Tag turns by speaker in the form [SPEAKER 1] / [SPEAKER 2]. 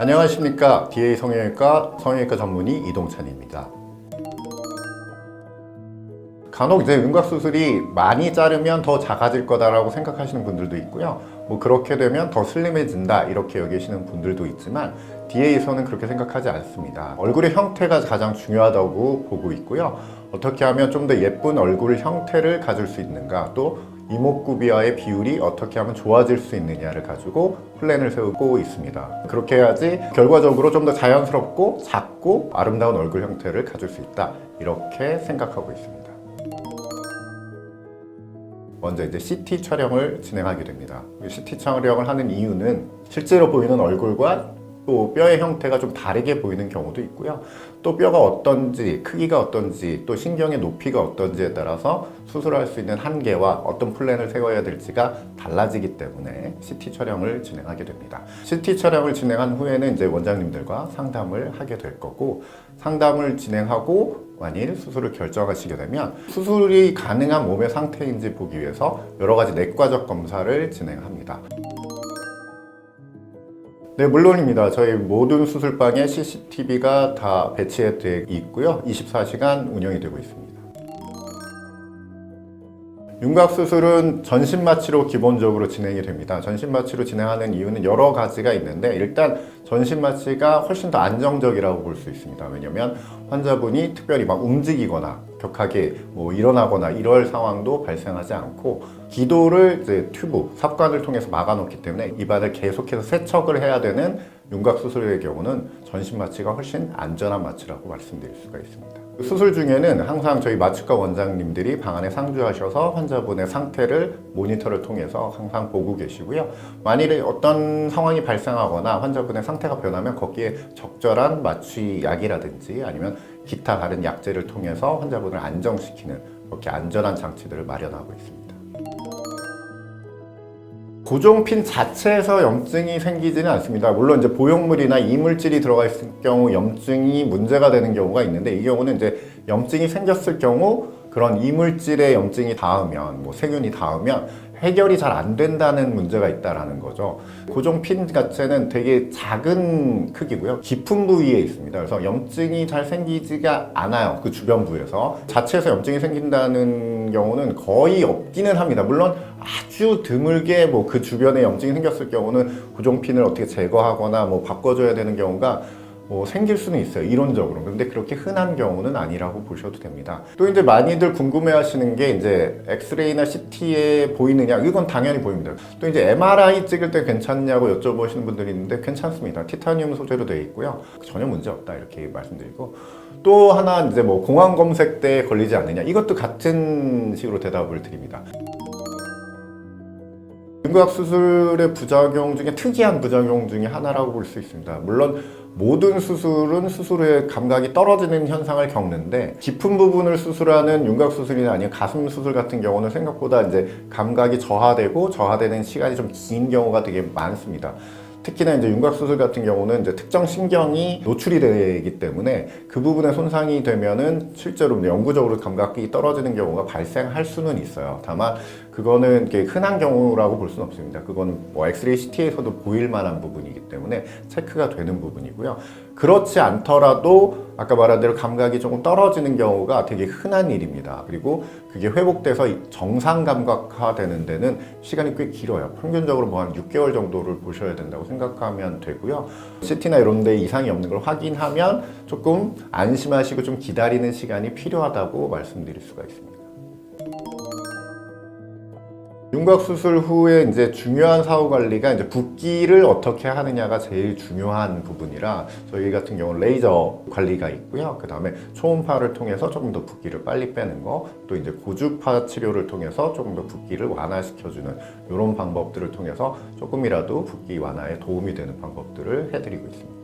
[SPEAKER 1] 안녕하십니까. DA 성형외과 전문의 이동찬입니다. 간혹 이제 윤곽수술이 많이 자르면 더 작아질 거다라고 생각하시는 분들도 있고요. 그렇게 되면 더 슬림해진다 이렇게 여기시는 분들도 있지만 DA에서는 그렇게 생각하지 않습니다. 얼굴의 형태가 가장 중요하다고 보고 있고요. 어떻게 하면 좀 더 예쁜 얼굴 형태를 가질 수 있는가, 또 이목구비와의 비율이 어떻게 하면 좋아질 수 있느냐를 가지고 플랜을 세우고 있습니다. 그렇게 해야지 결과적으로 좀 더 자연스럽고 작고 아름다운 얼굴 형태를 가질 수 있다, 이렇게 생각하고 있습니다. 먼저 이제 CT 촬영을 진행하게 됩니다. CT 촬영을 하는 이유는 실제로 보이는 얼굴과 또 뼈의 형태가 좀 다르게 보이는 경우도 있고요. 또 뼈가 어떤지, 크기가 어떤지, 또 신경의 높이가 어떤지에 따라서 수술할 수 있는 한계와 어떤 플랜을 세워야 될지가 달라지기 때문에 CT 촬영을 진행하게 됩니다. CT 촬영을 진행한 후에는 이제 원장님들과 상담을 하게 될 거고, 상담을 진행하고 만일 수술을 결정하시게 되면 수술이 가능한 몸의 상태인지 보기 위해서 여러 가지 내과적 검사를 진행합니다. 네, 물론입니다. 저희 모든 수술방에 CCTV가 다 배치되어 있고요. 24시간 운영이 되고 있습니다. 윤곽수술은 전신마취로 기본적으로 진행이 됩니다. 전신마취로 진행하는 이유는 여러 가지가 있는데, 일단 전신마취가 훨씬 더 안정적이라고 볼 수 있습니다. 왜냐면 환자분이 특별히 막 움직이거나 격하게 일어나거나 이럴 상황도 발생하지 않고, 기도를 이제 튜브, 삽관을 통해서 막아놓기 때문에 입안을 계속해서 세척을 해야 되는 윤곽수술의 경우는 전신마취가 훨씬 안전한 마취라고 말씀드릴 수가 있습니다. 수술 중에는 항상 저희 마취과 원장님들이 방 안에 상주하셔서 환자분의 상태를 모니터를 통해서 항상 보고 계시고요. 만일에 어떤 상황이 발생하거나 환자분의 상태가 변하면 거기에 적절한 마취약이라든지 아니면 기타 다른 약제를 통해서 환자분을 안정시키는, 그렇게 안전한 장치들을 마련하고 있습니다. 고종핀 자체에서 염증이 생기지는 않습니다. 물론 이제 보형물이나 이물질이 들어가 있을 경우 염증이 문제가 되는 경우가 있는데, 이 경우는 이제 염증이 생겼을 경우 그런 이물질의 염증이 닿으면, 세균이 닿으면 해결이 잘 안 된다는 문제가 있다라는 거죠. 고종핀 자체는 되게 작은 크기고요. 깊은 부위에 있습니다. 그래서 염증이 잘 생기지가 않아요. 그 주변부에서. 자체에서 염증이 생긴다는 경우는 거의 없기는 합니다. 물론 아주 드물게 그 주변에 염증이 생겼을 경우는 고종핀을 어떻게 제거하거나 바꿔줘야 되는 경우가 생길 수는 있어요, 이론적으로. 근데 그렇게 흔한 경우는 아니라고 보셔도 됩니다. 또 이제 많이들 궁금해 하시는 게 이제 엑스레이나 CT에 보이느냐, 이건 당연히 보입니다. 또 이제 MRI 찍을 때 괜찮냐고 여쭤보시는 분들이 있는데 괜찮습니다. 티타늄 소재로 되어 있고요. 전혀 문제 없다, 이렇게 말씀드리고, 또 하나 이제 공황 검색 때 걸리지 않느냐, 이것도 같은 식으로 대답을 드립니다. 윤곽수술의 부작용 중에 특이한 부작용 중에 하나라고 볼 수 있습니다. 물론 모든 수술은 수술 후에 감각이 떨어지는 현상을 겪는데, 깊은 부분을 수술하는 윤곽수술이나 아니면 가슴 수술 같은 경우는 생각보다 이제 감각이 저하되는 시간이 좀 긴 경우가 되게 많습니다. 특히나 이제 윤곽수술 같은 경우는 이제 특정 신경이 노출이 되기 때문에 그 부분에 손상이 되면은 실제로 영구적으로 감각이 떨어지는 경우가 발생할 수는 있어요. 다만 그거는 흔한 경우라고 볼 수는 없습니다. 그거는 엑스레이 CT에서도 보일 만한 부분이기 때문에 체크가 되는 부분이고요. 그렇지 않더라도 아까 말한 대로 감각이 조금 떨어지는 경우가 되게 흔한 일입니다. 그리고 그게 회복돼서 정상 감각화 되는 데는 시간이 꽤 길어요. 평균적으로 한 6개월 정도를 보셔야 된다고 생각하면 되고요. CT나 이런 데 이상이 없는 걸 확인하면 조금 안심하시고 좀 기다리는 시간이 필요하다고 말씀드릴 수가 있습니다. 윤곽수술 후에 이제 중요한 사후 관리가 이제 붓기를 어떻게 하느냐가 제일 중요한 부분이라, 저희 같은 경우는 레이저 관리가 있고요. 그 다음에 초음파를 통해서 조금 더 붓기를 빨리 빼는 거, 또 이제 고주파 치료를 통해서 조금 더 붓기를 완화시켜주는 이런 방법들을 통해서 조금이라도 붓기 완화에 도움이 되는 방법들을 해드리고 있습니다.